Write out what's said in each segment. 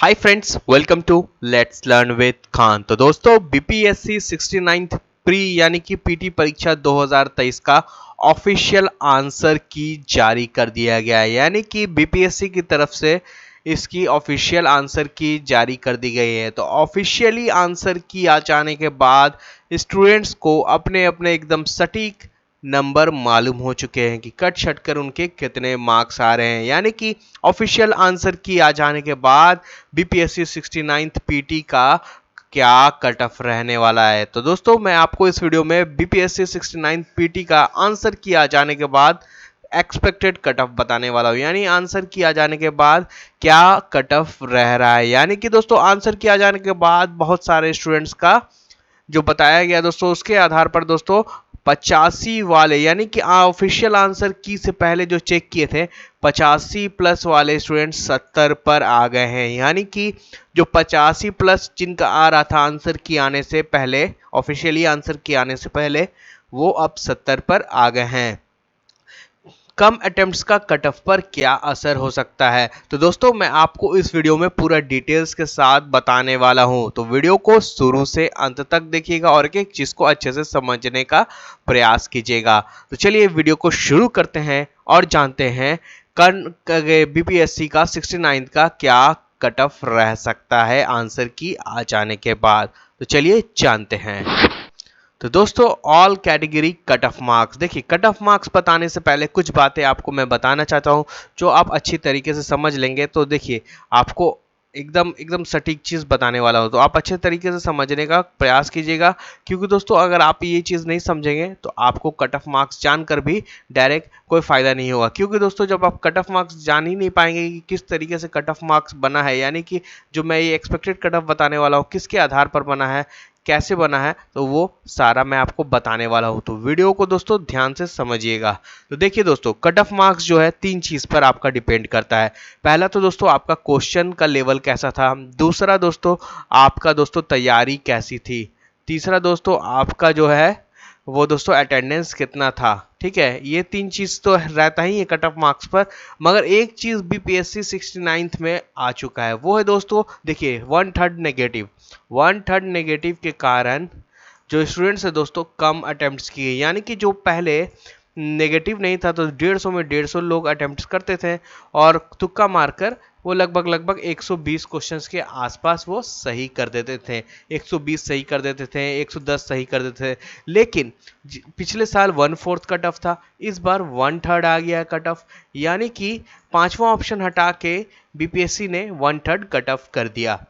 Hi friends, welcome to let's learn with Khan. तो दोस्तों, BPSC 69th pre यानी कि पीटी परीक्षा 2023 का ऑफिशियल आंसर की जारी कर दिया गया है। यानी कि बीपीएससी की तरफ से इसकी ऑफिशियल आंसर की जारी कर दी गई है। तो ऑफिशियली आंसर की आ जाने के बाद स्टूडेंट्स को अपने अपने एकदम सटीक नंबर मालूम हो चुके हैं कि कट छट कर उनके कितने मार्क्स आ रहे हैं। यानी कि ऑफिशियल आंसर की आ जाने के बाद बीपीएससी 69th पीटी का क्या कट ऑफ रहने वाला है। तो दोस्तों, मैं आपको इस वीडियो में बीपीएससी 69th पीटी का आंसर की आ जाने के बाद एक्सपेक्टेड कट ऑफ बताने वाला हूं। यानी आंसर किया जाने के बाद क्या कट ऑफ रह रहा है। यानी कि दोस्तों, आंसर किया जाने के बाद बहुत सारे स्टूडेंट्स का जो बताया गया दोस्तों, उसके आधार पर दोस्तों 85 वाले यानी कि ऑफिशियल आंसर की से पहले जो चेक किए थे 85 प्लस वाले स्टूडेंट्स 70 पर आ गए हैं। यानी कि जो 85 प्लस जिनका आ रहा था आंसर की आने से पहले, ऑफिशियली आंसर की आने से पहले, वो अब 70 पर आ गए हैं। कम अटेम्प्ट्स का कट ऑफ पर क्या असर हो सकता है, तो दोस्तों मैं आपको इस वीडियो में पूरा डिटेल्स के साथ बताने वाला हूं। तो वीडियो को शुरू से अंत तक देखिएगा और एक एक चीज को अच्छे से समझने का प्रयास कीजिएगा। तो चलिए वीडियो को शुरू करते हैं और जानते हैं बीपीएससी का 69 का क्या कट ऑफ रह सकता है आंसर की आ जाने के बाद। तो चलिए जानते हैं। तो दोस्तों, all category cut off marks. देखिए, कट ऑफ मार्क्स बताने से पहले कुछ बातें आपको मैं बताना चाहता हूं जो आप अच्छी तरीके से समझ लेंगे। तो देखिए, आपको एकदम एकदम सटीक चीज़ बताने वाला हूं, तो आप अच्छे तरीके से समझने का प्रयास कीजिएगा। क्योंकि दोस्तों, अगर आप ये चीज़ नहीं समझेंगे तो आपको कट ऑफ मार्क्स जानकर भी डायरेक्ट कोई फ़ायदा नहीं होगा। क्योंकि दोस्तों, जब आप कट ऑफ मार्क्स जान ही नहीं पाएंगे कि किस तरीके से कट ऑफ मार्क्स बना है, यानी कि जो मैं ये एक्सपेक्टेड कट ऑफ बताने वाला हूँ किसके आधार पर बना है, कैसे बना है, तो वो सारा मैं आपको बताने वाला हूं। तो वीडियो को दोस्तों ध्यान से समझिएगा। तो देखिए दोस्तों, कट ऑफ मार्क्स जो है तीन चीज पर आपका डिपेंड करता है। पहला तो दोस्तों आपका क्वेश्चन का लेवल कैसा था, दूसरा दोस्तों आपका दोस्तों तैयारी कैसी थी, तीसरा दोस्तों आपका जो है वो दोस्तों अटेंडेंस कितना था। ठीक है, ये तीन चीज तो रहता ही है कट ऑफ मार्क्स पर। मगर एक चीज बीपीएससी 69th में आ चुका है, वो है दोस्तों देखिए 1/3 नेगेटिव। 1/3 नेगेटिव के कारण जो स्टूडेंट्स है दोस्तों कम अटेम्प्ट्स किए। यानी कि जो पहले नेगेटिव नहीं था तो 150 में 150 लोग अटेम्प्ट्स करते थे और तुक्का मारकर वो लगभग 120 क्वेश्चंस के आसपास वो सही कर देते थे। 120 सही कर देते थे, 110 सही कर देते थे। लेकिन पिछले साल 1/4 कट ऑफ था, इस बार 1/3 आ गया कट ऑफ। यानी कि पांचवा ऑप्शन हटा के बीपीएससी ने 1/3 कट ऑफ कर दिया।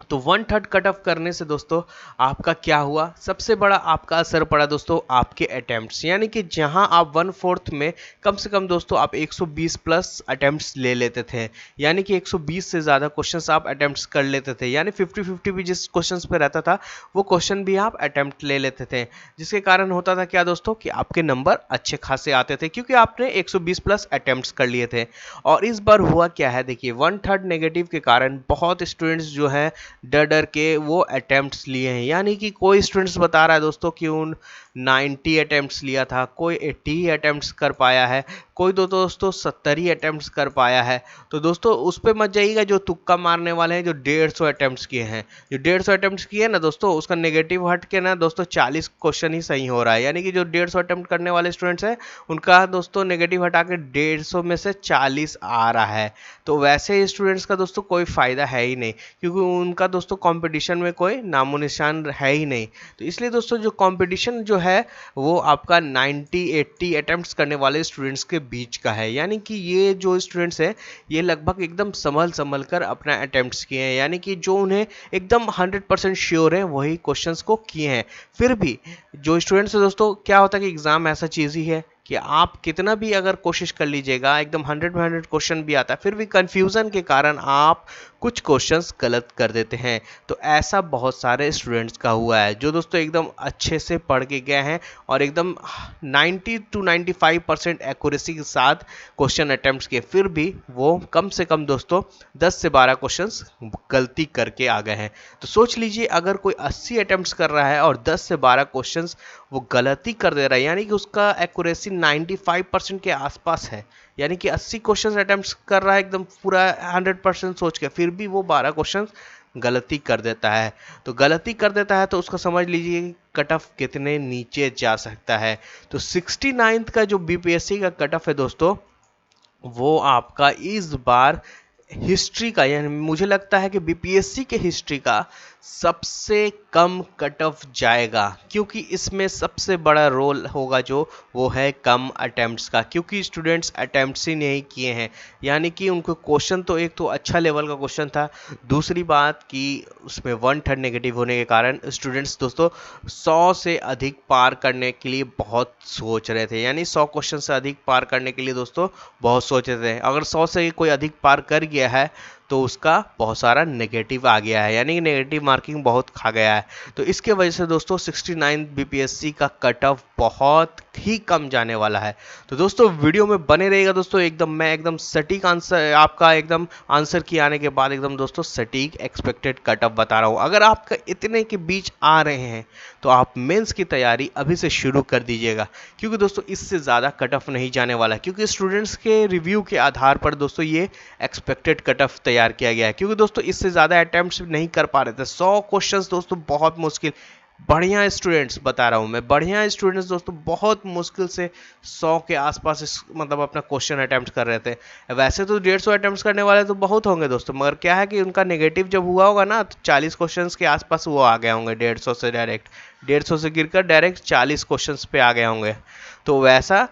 तो 1/3 कट ऑफ करने से दोस्तों आपका क्या हुआ, सबसे बड़ा आपका असर पड़ा दोस्तों आपके अटेम्प्ट्स। यानी कि जहां आप 1/4 में कम से कम दोस्तों आप 120 प्लस अटेम्प्ट्स ले लेते थे। यानी कि 120 से ज़्यादा क्वेश्चंस आप अटेम्प्ट्स कर लेते थे। यानी 50-50 भी जिस क्वेश्चंस पे रहता था वो क्वेश्चन भी आप अटेम्प्ट ले लेते थे। जिसके कारण होता था क्या दोस्तों कि आपके नंबर अच्छे खासे आते थे, क्योंकि आपने 120 प्लस अटेम्प्ट्स कर लिए थे। और इस बार हुआ क्या है, देखिए 1/3 नेगेटिव के कारण बहुत स्टूडेंट्स जो है डर डर के वो अटेम्प्ट्स लिए हैं। यानी कि कोई स्टूडेंट्स बता रहा है दोस्तों कि उन 90 अटेम्प्ट्स लिया था, कोई 80 ही अटेम्प्ट्स कर पाया है, कोई दोस्तों 70 ही अटेम्प्ट्स कर पाया है। तो दोस्तों उस पर मत जाइएगा जो तुक्का मारने वाले हैं, जो 150 अटेम्प्ट्स किए हैं। जो 150 अटेम्प्ट्स किए ना दोस्तों, उसका नेगेटिव हट के ना दोस्तों 40 क्वेश्चन ही सही हो रहा है। यानी कि जो 150 अटेम्प्ट करने वाले स्टूडेंट्स हैं उनका दोस्तों नेगेटिव हटा के 150 में से 40 आ रहा है। तो वैसे स्टूडेंट्स का दोस्तों कोई फायदा है ही नहीं, क्योंकि उनका दोस्तों कंपटीशन में कोई नामो निशान है ही नहीं। तो इसलिए दोस्तों जो कंपटीशन जो है वो आपका 90-80 अटेम्प्ट्स करने वाले स्टूडेंट्स के बीच का है। यानी कि ये जो स्टूडेंट्स हैं ये लगभग एकदम संभल कर अपना अटेम्प्ट्स किए हैं। यानी कि जो उन्हें एकदम 100% श्योर है वही क्वेश्चंस को किए हैं। फिर भी जो स्टूडेंट्स है दोस्तों, क्या होता है कि एग्जाम ऐसा चीज़ ही है कि आप कितना भी अगर कोशिश कर लीजिएगा, एकदम 100 में 100 क्वेश्चन भी आता है, फिर भी कंफ्यूजन के कारण आप कुछ क्वेश्चंस गलत कर देते हैं। तो ऐसा बहुत सारे स्टूडेंट्स का हुआ है जो दोस्तों एकदम अच्छे से पढ़ के गए हैं और एकदम 90-95% एक्यूरेसी के साथ क्वेश्चन अटेम्प्ट्स किए, फिर भी वो कम से कम दोस्तों 10 से 12 क्वेश्चंस गलती करके आ गए हैं। तो सोच लीजिए, अगर कोई 80 अटेम्प्ट्स कर रहा है और 10 से 12 क्वेश्चंस वो गलती कर दे रहा है, यानी कि उसका एक्यूरेसी 95% के आसपास है, यानी कि 80 क्वेश्चन अटेम्प्ट कर रहा है एकदम पूरा 100% सोच के, फिर भी वो 12 क्वेश्चन गलती कर देता है। तो गलती कर देता है तो उसको समझ लीजिए कट ऑफ कितने नीचे जा सकता है। तो 69th का जो बीपीएससी का कट ऑफ है दोस्तों, वो आपका इस बार हिस्ट्री का, यानी मुझे लगता है कि बीपीएससी के हिस्ट्री का सबसे कम कट ऑफ जाएगा, क्योंकि इसमें सबसे बड़ा रोल होगा जो वो है कम अटेम्प्ट्स का, क्योंकि स्टूडेंट्स अटेम्प्ट्स ही नहीं किए हैं। यानी कि उनको क्वेश्चन तो एक तो अच्छा लेवल का क्वेश्चन था, दूसरी बात कि उसमें 1/3 नेगेटिव होने के कारण स्टूडेंट्स दोस्तों 100 से अधिक पार करने के लिए बहुत सोच रहे थे, यानी 100 क्वेश्चन से अधिक पार करने के लिए दोस्तों बहुत सोच रहे थे। अगर 100 से कोई अधिक पार कर गया है तो उसका बहुत सारा नेगेटिव आ गया है, यानी कि नेगेटिव मार्किंग बहुत खा गया है। तो इसके वजह से दोस्तों 69 बीपीएससी का कट ऑफ बहुत ही कम जाने वाला है। तो दोस्तों वीडियो में बने रहिएगा दोस्तों, मैं एकदम सटीक आंसर आपका एकदम आंसर की आने के बाद एकदम दोस्तों सटीक एक्सपेक्टेड कट ऑफ बता रहा हूँ। अगर आपका इतने के बीच आ रहे हैं तो आप मेंस की तैयारी अभी से शुरू कर दीजिएगा, क्योंकि दोस्तों इससे ज़्यादा कट ऑफ नहीं जाने वाला, क्योंकि स्टूडेंट्स के रिव्यू के आधार पर दोस्तों ये एक्सपेक्टेड कट ऑफ तैयार किया गया है। क्योंकि दोस्तों इससे ज़्यादा अटेम्प्ट्स नहीं कर पा रहे थे, 100 क्वेश्चंस दोस्तों बहुत मुश्किल, बढ़िया स्टूडेंट्स बता रहा हूँ मैं, बढ़िया स्टूडेंट्स दोस्तों बहुत मुश्किल से 100 के आसपास मतलब अपना क्वेश्चन अटेम्प्ट कर रहे थे। वैसे तो 150 अटेम्प्ट करने वाले तो बहुत होंगे दोस्तों, मगर क्या है कि उनका नेगेटिव जब हुआ होगा ना तो 40 क्वेश्चंस के आसपास वो आ गए होंगे, 150 से डायरेक्ट 150 से गिरकर डायरेक्ट 40 क्वेश्चंस पे आ गए होंगे। तो वैसा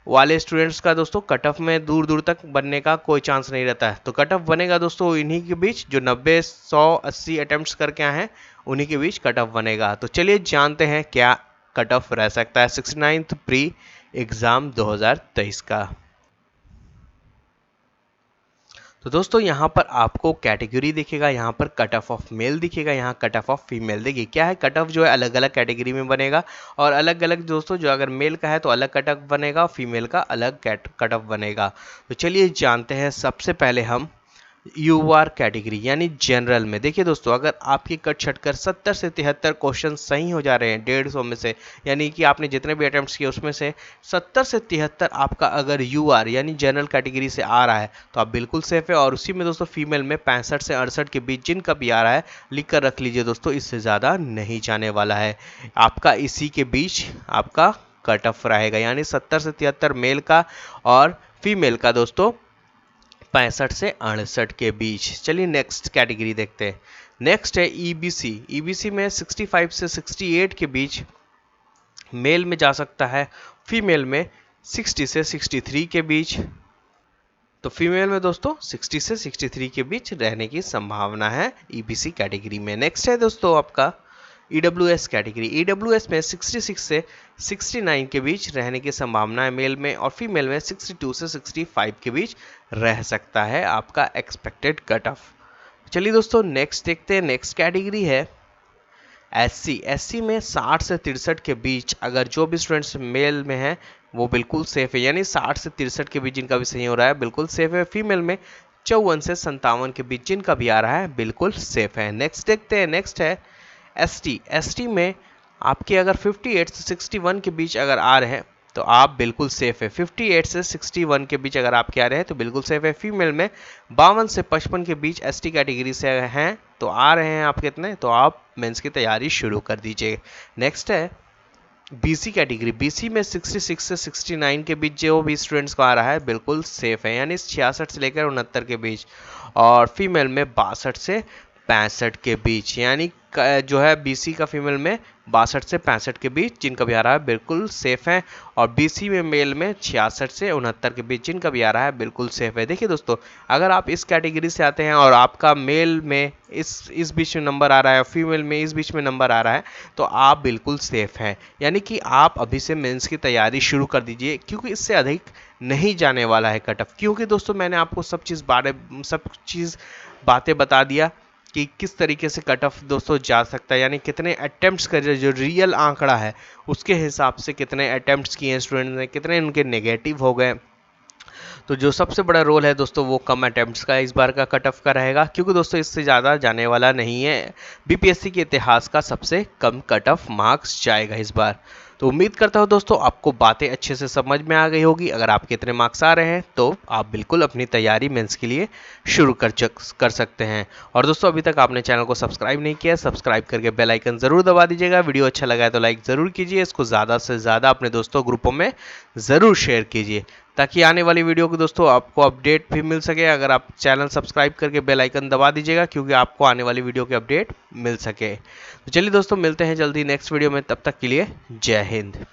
वाले स्टूडेंट्स का दोस्तों कट ऑफ में दूर दूर तक बनने का कोई चांस नहीं रहता है। तो कट ऑफ बनेगा दोस्तों इन्हीं के बीच, जो 90 100 80 अटेम्प्ट्स करके आए हैं उन्हीं के बीच कट ऑफ बनेगा। तो चलिए जानते हैं क्या कट ऑफ रह सकता है 69th प्री एग्जाम 2023 का। तो दोस्तों यहाँ पर आपको कैटेगरी दिखेगा, यहाँ पर कट ऑफ ऑफ मेल दिखेगा, यहाँ कट ऑफ ऑफ फीमेल देखिए क्या है, कट ऑफ जो है अलग अलग कैटेगरी में बनेगा, और अलग अलग दोस्तों जो अगर मेल का है तो अलग कट ऑफ बनेगा, फीमेल का अलग कट ऑफ बनेगा। तो चलिए जानते हैं। सबसे पहले हम यूआर कैटेगरी यानी जनरल में देखिए दोस्तों, अगर आपकी कट छट कर 70 से 73 क्वेश्चन सही हो जा रहे हैं 150 में से, यानी कि आपने जितने भी अटेम्प्ट्स किए उसमें से 70 से 73 आपका अगर यूआर यानी जनरल कैटेगरी से आ रहा है तो आप बिल्कुल सेफ है। और उसी में दोस्तों फीमेल में 65 से 68 के बीच जिनका भी आ रहा है लिख कर रख लीजिए दोस्तों, इससे ज़्यादा नहीं जाने वाला है आपका, इसी के बीच आपका कट ऑफ रहेगा, यानी 70 से 73 मेल का और फीमेल का दोस्तों 65 से 68 के बीच। चलिए नेक्स्ट कैटेगरी देखते हैं। नेक्स्ट है ईबीसी। ईबीसी में 65 से 68 के बीच मेल में जा सकता है, फीमेल में 60 से 63 के बीच। तो फीमेल में दोस्तों 60 से 63 के बीच रहने की संभावना है ईबीसी कैटेगरी में। नेक्स्ट है दोस्तों आपका ईडब्ल्यूएस कैटेगरी। ईडब्ल्यूएस में 66 से 69 के बीच रहने की संभावना है मेल में, और फीमेल में 62 से 65 के बीच रह सकता है आपका एक्सपेक्टेड कट ऑफ। चलिए दोस्तों नेक्स्ट देखते हैं। नेक्स्ट कैटेगरी है एससी। एससी में 60 से 63 के बीच अगर जो भी स्टूडेंट्स मेल में हैं वो बिल्कुल सेफ है, यानी 60 से 63 के बीच जिनका भी सही हो रहा है बिल्कुल सेफ है। फीमेल में 54 से 57 के बीच जिनका भी आ रहा है बिल्कुल सेफ है। नेक्स्ट देखते हैं। नेक्स्ट है एसटी। एसटी में आपके अगर 58 से 61 के बीच अगर आ रहे हैं तो आप बिल्कुल सेफ है। 58 से 61 के बीच अगर आपके आ रहे हैं तो बिल्कुल सेफ है। फीमेल में 52 से 55 के बीच एसटी कैटेगरी से हैं तो आ रहे हैं आप कितने, तो आप मेंस की तैयारी शुरू कर दीजिए। नेक्स्ट है बीसी कैटेगरी। बीसी में 66 से 69 के बीच जो भी स्टूडेंट्स को आ रहा है बिल्कुल सेफ है, यानी 66 से लेकर 69 के बीच, और फीमेल में 62 से 65 के बीच, यानी जो है बीसी का फीमेल में 62 से 65 के बीच जिनका भी आ रहा है बिल्कुल सेफ है, और बीसी में मेल में 66 से 69 के बीच जिनका भी आ रहा है बिल्कुल सेफ है। देखिए दोस्तों, अगर आप इस कैटेगरी से आते हैं और आपका मेल में इस बीच में नंबर आ रहा है और फीमेल में इस बीच में नंबर आ रहा है तो आप बिल्कुल सेफ हैं, यानी कि आप अभी से मेंस की तैयारी शुरू कर दीजिए, क्योंकि इससे अधिक नहीं जाने वाला है कट ऑफ। क्योंकि दोस्तों मैंने आपको सब चीज़ बातें बता दिया कि किस तरीके से कट ऑफ दोस्तों जा सकता है, यानी कितने अटेम्प्ट्स का जो रियल आंकड़ा है उसके हिसाब से कितने अटेम्प्ट्स किए हैं स्टूडेंट ने, कितने उनके नेगेटिव हो गए। तो जो सबसे बड़ा रोल है दोस्तों वो कम अटेम्प्ट्स का इस बार का कट ऑफ का रहेगा, क्योंकि दोस्तों इससे ज़्यादा जाने वाला नहीं है। बीपीएससी के इतिहास का सबसे कम कट ऑफ मार्क्स जाएगा इस बार। तो उम्मीद करता हूँ दोस्तों आपको बातें अच्छे से समझ में आ गई होगी। अगर आपके इतने मार्क्स आ रहे हैं तो आप बिल्कुल अपनी तैयारी मेंस के लिए शुरू कर सकते हैं। और दोस्तों अभी तक आपने चैनल को सब्सक्राइब नहीं किया, सब्सक्राइब करके बेल आइकन जरूर दबा दीजिएगा। वीडियो अच्छा लगा है तो लाइक जरूर कीजिए, इसको ज़्यादा से ज़्यादा अपने दोस्तों ग्रुपों में ज़रूर शेयर कीजिए ताकि आने वाली वीडियो को दोस्तों आपको अपडेट भी मिल सके। अगर आप चैनल सब्सक्राइब करके बेल आइकन दबा दीजिएगा क्योंकि आपको आने वाली वीडियो के अपडेट मिल सके। तो चलिए दोस्तों मिलते हैं जल्दी नेक्स्ट वीडियो में, तब तक के लिए जय हिंद।